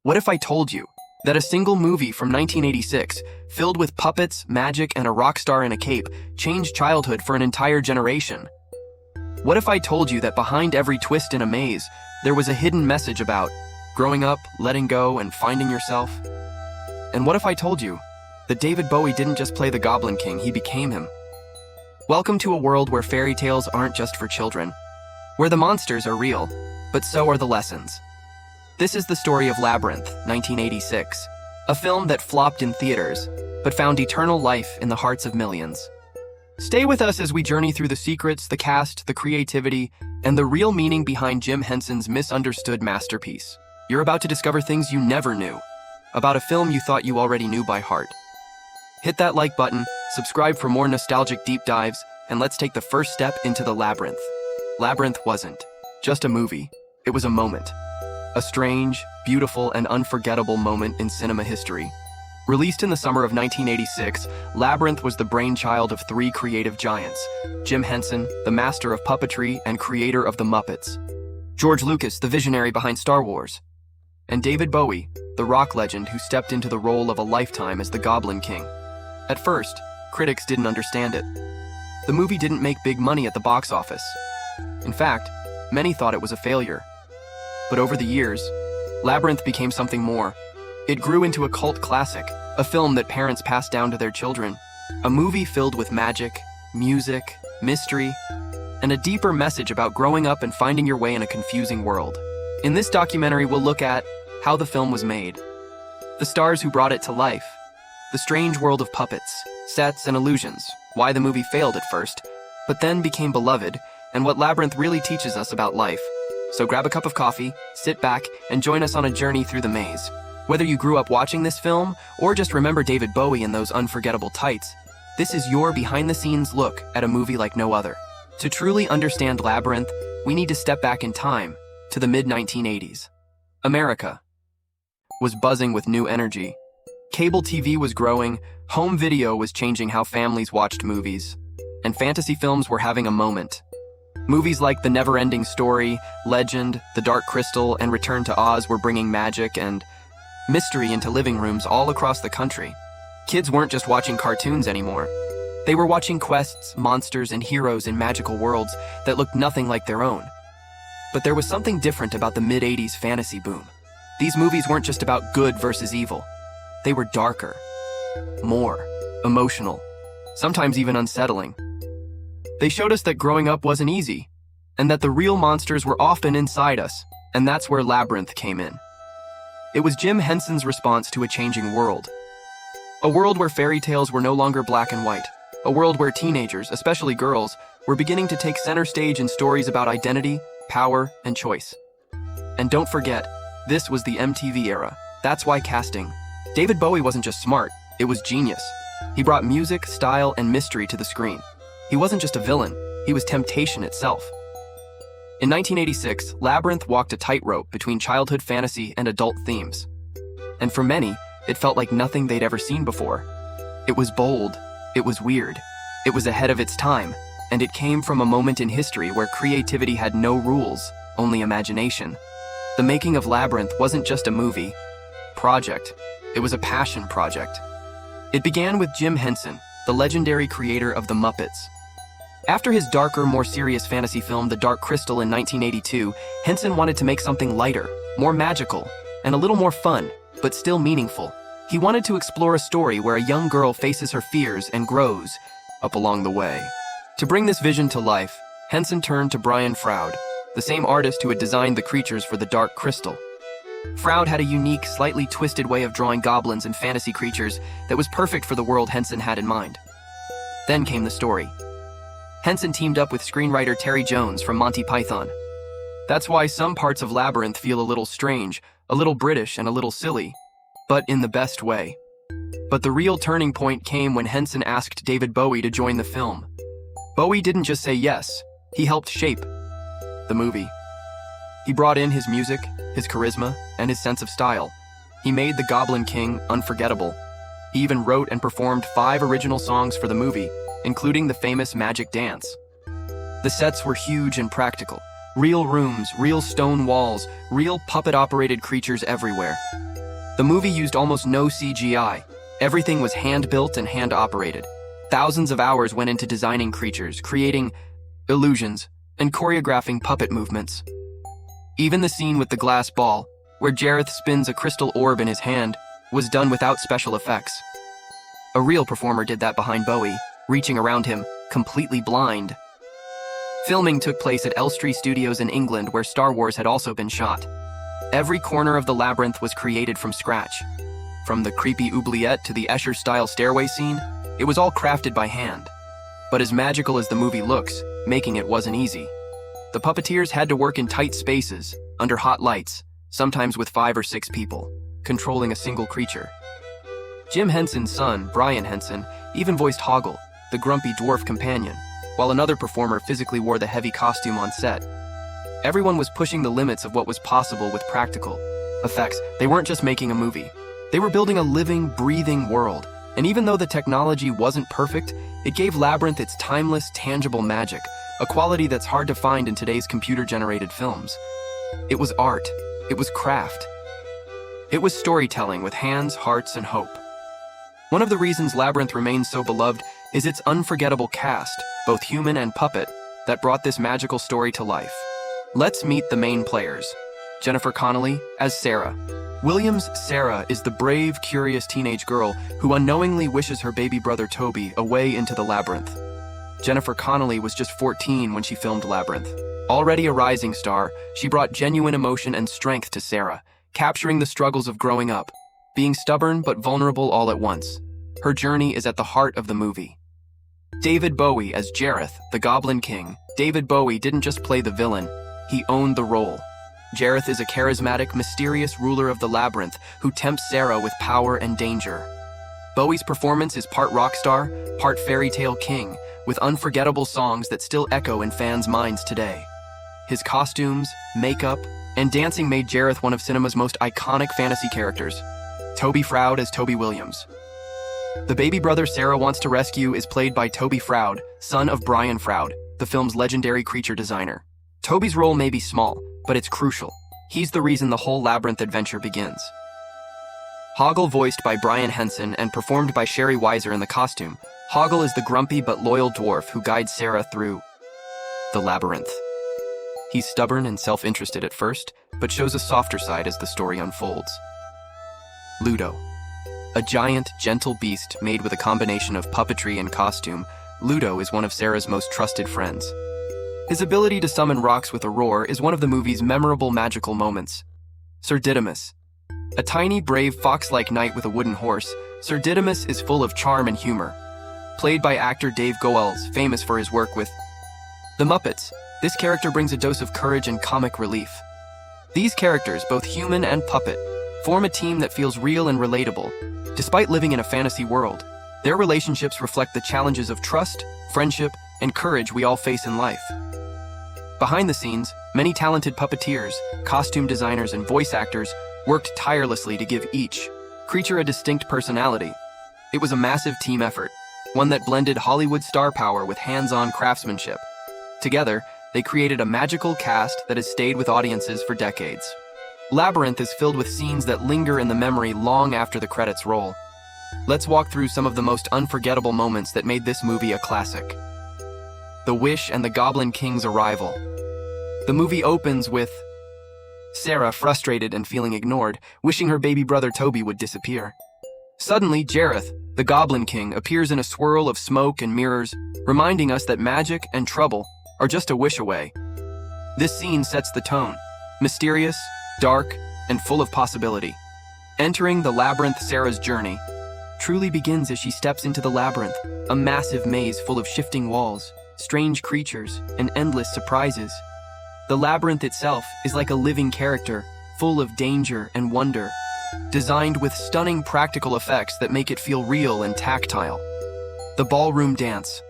What if I told you that a single movie from 1986, filled with puppets, magic, and a rock star in a cape, changed childhood for an entire generation? What if I told you that behind every twist in a maze, there was a hidden message about growing up, letting go, and finding yourself? And what if I told you that David Bowie didn't just play the Goblin King, he became him? Welcome to a world where fairy tales aren't just for children, where the monsters are real, but so are the lessons. This is the story of Labyrinth, 1986, a film that flopped in theaters, but found eternal life in the hearts of millions. Stay with us as we journey through the secrets, the cast, the creativity, and the real meaning behind Jim Henson's misunderstood masterpiece. You're about to discover things you never knew about a film you thought you already knew by heart. Hit that like button, subscribe for more nostalgic deep dives, and let's take the first step into the Labyrinth. Labyrinth wasn't just a movie, it was a moment. A strange, beautiful, and unforgettable moment in cinema history. Released in the summer of 1986, Labyrinth was the brainchild of three creative giants: Jim Henson, the master of puppetry and creator of the Muppets; George Lucas, the visionary behind Star Wars; and David Bowie, the rock legend who stepped into the role of a lifetime as the Goblin King. At first, critics didn't understand it. The movie didn't make big money at the box office. In fact, many thought it was a failure. But over the years, Labyrinth became something more. It grew into a cult classic, a film that parents passed down to their children, a movie filled with magic, music, mystery, and a deeper message about growing up and finding your way in a confusing world. In this documentary, we'll look at how the film was made, the stars who brought it to life, the strange world of puppets, sets, and illusions, why the movie failed at first, but then became beloved, and what Labyrinth really teaches us about life. So grab a cup of coffee, sit back, and join us on a journey through the maze. Whether you grew up watching this film, or just remember David Bowie in those unforgettable tights, this is your behind-the-scenes look at a movie like no other. To truly understand Labyrinth, we need to step back in time, to the mid-1980s. America was buzzing with new energy. Cable TV was growing, home video was changing how families watched movies, and fantasy films were having a moment. Movies like The Never-Ending Story, Legend, The Dark Crystal, and Return to Oz were bringing magic and mystery into living rooms all across the country. Kids weren't just watching cartoons anymore. They were watching quests, monsters, and heroes in magical worlds that looked nothing like their own. But there was something different about the mid-80s fantasy boom. These movies weren't just about good versus evil. They were darker, more emotional, sometimes even unsettling. They showed us that growing up wasn't easy, and that the real monsters were often inside us, and that's where Labyrinth came in. It was Jim Henson's response to a changing world. A world where fairy tales were no longer black and white. A world where teenagers, especially girls, were beginning to take center stage in stories about identity, power, and choice. And don't forget, this was the MTV era. That's why casting. David Bowie wasn't just smart, it was genius. He brought music, style, and mystery to the screen. He wasn't just a villain, he was temptation itself. In 1986, Labyrinth walked a tightrope between childhood fantasy and adult themes. And for many, it felt like nothing they'd ever seen before. It was bold, it was weird, it was ahead of its time, and it came from a moment in history where creativity had no rules, only imagination. The Making of Labyrinth wasn't just a movie project, it was a passion project. It began with Jim Henson, the legendary creator of the Muppets. After his darker, more serious fantasy film, The Dark Crystal, in 1982, Henson wanted to make something lighter, more magical, and a little more fun, but still meaningful. He wanted to explore a story where a young girl faces her fears and grows up along the way. To bring this vision to life, Henson turned to Brian Froud, the same artist who had designed the creatures for The Dark Crystal. Froud had a unique, slightly twisted way of drawing goblins and fantasy creatures that was perfect for the world Henson had in mind. Then came the story. Henson teamed up with screenwriter Terry Jones from Monty Python. That's why some parts of Labyrinth feel a little strange, a little British, and a little silly, but in the best way. But the real turning point came when Henson asked David Bowie to join the film. Bowie didn't just say yes, he helped shape the movie. He brought in his music, his charisma, and his sense of style. He made the Goblin King unforgettable. He even wrote and performed 5 original songs for the movie, including the famous Magic Dance. The sets were huge and practical. Real rooms, real stone walls, real puppet-operated creatures everywhere. The movie used almost no CGI. Everything was hand-built and hand-operated. Thousands of hours went into designing creatures, creating illusions, and choreographing puppet movements. Even the scene with the glass ball, where Jareth spins a crystal orb in his hand, was done without special effects. A real performer did that behind Bowie, reaching around him, completely blind. Filming took place at Elstree Studios in England, where Star Wars had also been shot. Every corner of the labyrinth was created from scratch. From the creepy oubliette to the Escher-style stairway scene, it was all crafted by hand. But as magical as the movie looks, making it wasn't easy. The puppeteers had to work in tight spaces, under hot lights, sometimes with 5 or 6 people, controlling a single creature. Jim Henson's son, Brian Henson, even voiced Hoggle, the grumpy dwarf companion, while another performer physically wore the heavy costume on set. Everyone was pushing the limits of what was possible with practical effects. They weren't just making a movie. They were building a living, breathing world. And even though the technology wasn't perfect, it gave Labyrinth its timeless, tangible magic, a quality that's hard to find in today's computer-generated films. It was art. It was craft. It was storytelling with hands, hearts, and hope. One of the reasons Labyrinth remains so beloved is its unforgettable cast, both human and puppet, that brought this magical story to life. Let's meet the main players. Jennifer Connelly as Sarah. Williams' Sarah is the brave, curious teenage girl who unknowingly wishes her baby brother Toby away into the labyrinth. Jennifer Connelly was just 14 when she filmed Labyrinth. Already a rising star, she brought genuine emotion and strength to Sarah, capturing the struggles of growing up, being stubborn but vulnerable all at once. Her journey is at the heart of the movie. David Bowie as Jareth, the Goblin King. David Bowie didn't just play the villain, he owned the role. Jareth is a charismatic, mysterious ruler of the labyrinth who tempts Sarah with power and danger. Bowie's performance is part rock star, part fairy tale king, with unforgettable songs that still echo in fans' minds today. His costumes, makeup, and dancing made Jareth one of cinema's most iconic fantasy characters. Toby Froud as Toby Williams. The baby brother Sarah wants to rescue is played by Toby Froud, son of Brian Froud, the film's legendary creature designer. Toby's role may be small, but it's crucial. He's the reason the whole Labyrinth adventure begins. Hoggle, voiced by Brian Henson and performed by Sherry Weiser in the costume. Hoggle is the grumpy but loyal dwarf who guides Sarah through the labyrinth. He's stubborn and self-interested at first, but shows a softer side as the story unfolds. Ludo. A giant, gentle beast made with a combination of puppetry and costume, Ludo is one of Sarah's most trusted friends. His ability to summon rocks with a roar is one of the movie's memorable magical moments. Sir Didymus. A tiny, brave, fox-like knight with a wooden horse, Sir Didymus is full of charm and humor. Played by actor Dave Goelz, famous for his work with The Muppets, this character brings a dose of courage and comic relief. These characters, both human and puppet, form a team that feels real and relatable. Despite living in a fantasy world, their relationships reflect the challenges of trust, friendship, and courage we all face in life. Behind the scenes, many talented puppeteers, costume designers, and voice actors worked tirelessly to give each creature a distinct personality. It was a massive team effort, one that blended Hollywood star power with hands-on craftsmanship. Together, they created a magical cast that has stayed with audiences for decades. Labyrinth is filled with scenes that linger in the memory long after the credits roll. Let's walk through some of the most unforgettable moments that made this movie a classic. The Wish and the Goblin King's arrival. The movie opens with Sarah, frustrated and feeling ignored, wishing her baby brother Toby would disappear. Suddenly, Jareth, the Goblin King, appears in a swirl of smoke and mirrors, reminding us that magic and trouble are just a wish away. This scene sets the tone, mysterious, dark, and full of possibility. Entering the labyrinth, Sarah's journey truly begins as she steps into the labyrinth, a massive maze full of shifting walls, strange creatures, and endless surprises. The labyrinth itself is like a living character, full of danger and wonder, designed with stunning practical effects that make it feel real and tactile. The ballroom dance.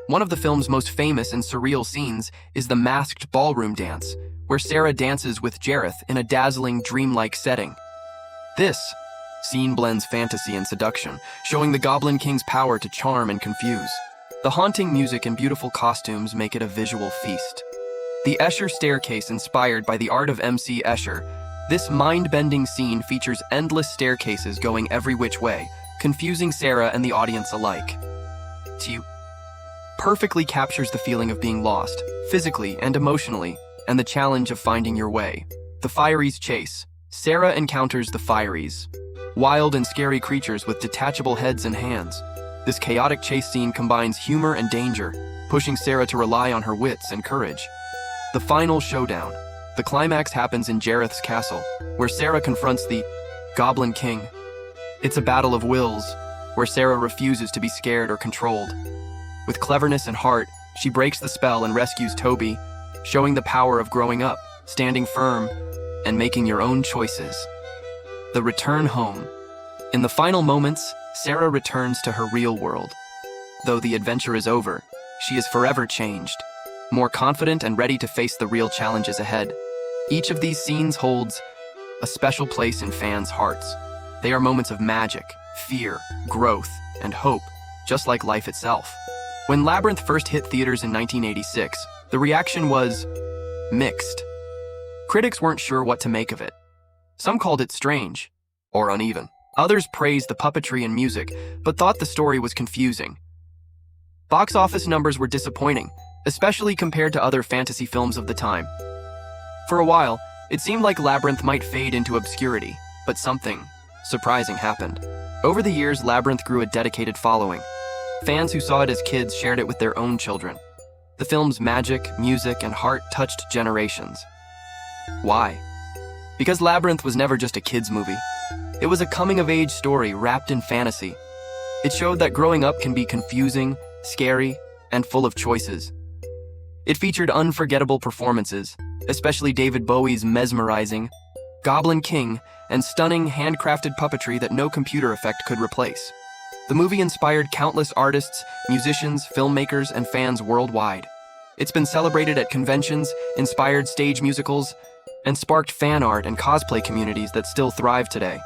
One of the film's most famous and surreal scenes is the masked ballroom dance, where Sarah dances with Jareth in a dazzling, dreamlike setting. This scene blends fantasy and seduction, showing the Goblin King's power to charm and confuse. The haunting music and beautiful costumes make it a visual feast. The Escher staircase, inspired by the art of M.C. Escher, This mind-bending scene features endless staircases going every which way, confusing Sarah and the audience alike. It perfectly captures the feeling of being lost, physically and emotionally, and the challenge of finding your way. The Fieries chase. Sarah encounters the Fieries, wild and scary creatures with detachable heads and hands. This chaotic chase scene combines humor and danger, pushing Sarah to rely on her wits and courage. The final showdown. The climax happens in Jareth's castle, where Sarah confronts the Goblin King. It's a battle of wills, where Sarah refuses to be scared or controlled. With cleverness and heart, she breaks the spell and rescues Toby, showing the power of growing up, standing firm, and making your own choices. The return home. In the final moments, Sarah returns to her real world. Though the adventure is over, she is forever changed, more confident and ready to face the real challenges ahead. Each of these scenes holds a special place in fans' hearts. They are moments of magic, fear, growth, and hope, just like life itself. When Labyrinth first hit theaters in 1986, the reaction was mixed. Critics weren't sure what to make of it. Some called it strange or uneven. Others praised the puppetry and music, but thought the story was confusing. Box office numbers were disappointing, especially compared to other fantasy films of the time. For a while, it seemed like Labyrinth might fade into obscurity, but something surprising happened. Over the years, Labyrinth grew a dedicated following. Fans who saw it as kids shared it with their own children. The film's magic, music, and heart touched generations. Why? Because Labyrinth was never just a kids' movie. It was a coming-of-age story wrapped in fantasy. It showed that growing up can be confusing, scary, and full of choices. It featured unforgettable performances, especially David Bowie's mesmerizing Goblin King and stunning handcrafted puppetry that no computer effect could replace. The movie inspired countless artists, musicians, filmmakers, and fans worldwide. It's been celebrated at conventions, inspired stage musicals, and sparked fan art and cosplay communities that still thrive today.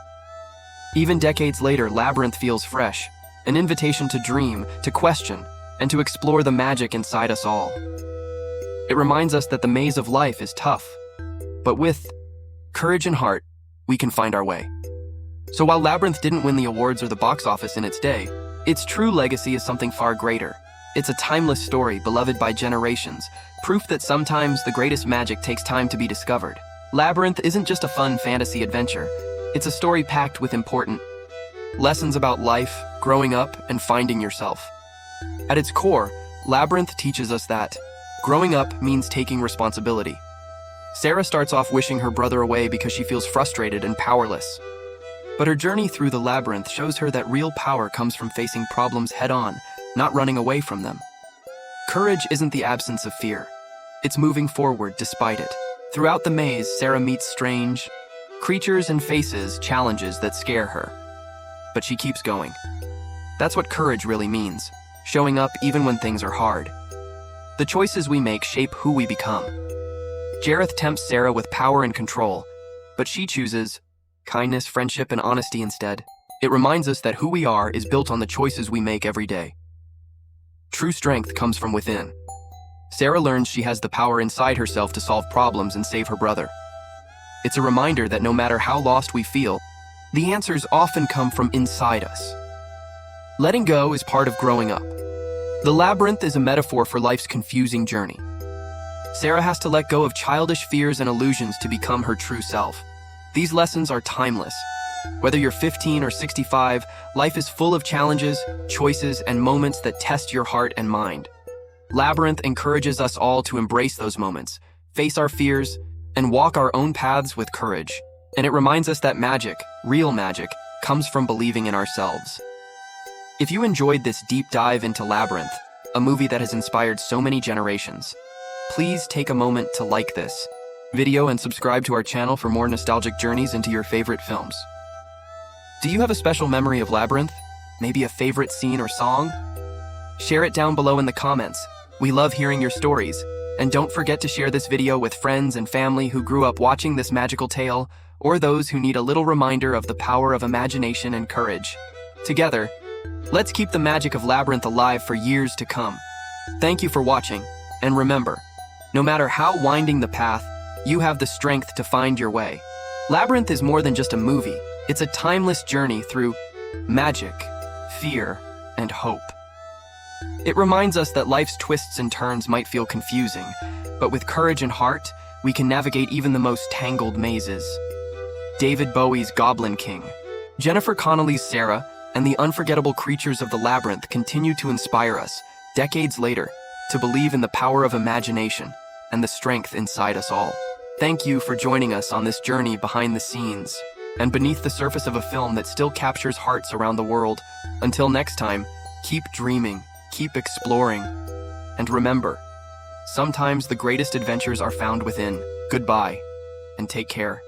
Even decades later, Labyrinth feels fresh, an invitation to dream, to question, and to explore the magic inside us all. It reminds us that the maze of life is tough, but with courage and heart, we can find our way. So while Labyrinth didn't win the awards or the box office in its day, its true legacy is something far greater. It's a timeless story beloved by generations, proof that sometimes the greatest magic takes time to be discovered. Labyrinth isn't just a fun fantasy adventure. It's a story packed with important lessons about life, growing up, and finding yourself. At its core, Labyrinth teaches us that growing up means taking responsibility. Sarah starts off wishing her brother away because she feels frustrated and powerless. But her journey through the labyrinth shows her that real power comes from facing problems head-on, not running away from them. Courage isn't the absence of fear. It's moving forward despite it. Throughout the maze, Sarah meets strange creatures and faces challenges that scare her. But she keeps going. That's what courage really means, showing up even when things are hard. The choices we make shape who we become. Jareth tempts Sarah with power and control, but she chooses kindness, friendship, and honesty instead. It reminds us that who we are is built on the choices we make every day. True strength comes from within. Sarah learns she has the power inside herself to solve problems and save her brother. It's a reminder that no matter how lost we feel, the answers often come from inside us. Letting go is part of growing up. The labyrinth is a metaphor for life's confusing journey. Sarah has to let go of childish fears and illusions to become her true self. These lessons are timeless. Whether you're 15 or 65, life is full of challenges, choices, and moments that test your heart and mind. Labyrinth encourages us all to embrace those moments, face our fears, and walk our own paths with courage. And it reminds us that magic, real magic, comes from believing in ourselves. If you enjoyed this deep dive into Labyrinth, a movie that has inspired so many generations, please take a moment to like this video and subscribe to our channel for more nostalgic journeys into your favorite films. Do you have a special memory of Labyrinth? Maybe a favorite scene or song? Share it down below in the comments. We love hearing your stories. And don't forget to share this video with friends and family who grew up watching this magical tale, or those who need a little reminder of the power of imagination and courage. Together, let's keep the magic of Labyrinth alive for years to come. Thank you for watching, and remember, no matter how winding the path, you have the strength to find your way. Labyrinth is more than just a movie. It's a timeless journey through magic, fear, and hope. It reminds us that life's twists and turns might feel confusing, but with courage and heart, we can navigate even the most tangled mazes. David Bowie's Goblin King, Jennifer Connelly's Sarah, and the unforgettable creatures of the labyrinth continue to inspire us, decades later, to believe in the power of imagination and the strength inside us all. Thank you for joining us on this journey behind the scenes and beneath the surface of a film that still captures hearts around the world. Until next time, keep dreaming, keep exploring, and remember, sometimes the greatest adventures are found within. Goodbye, and take care.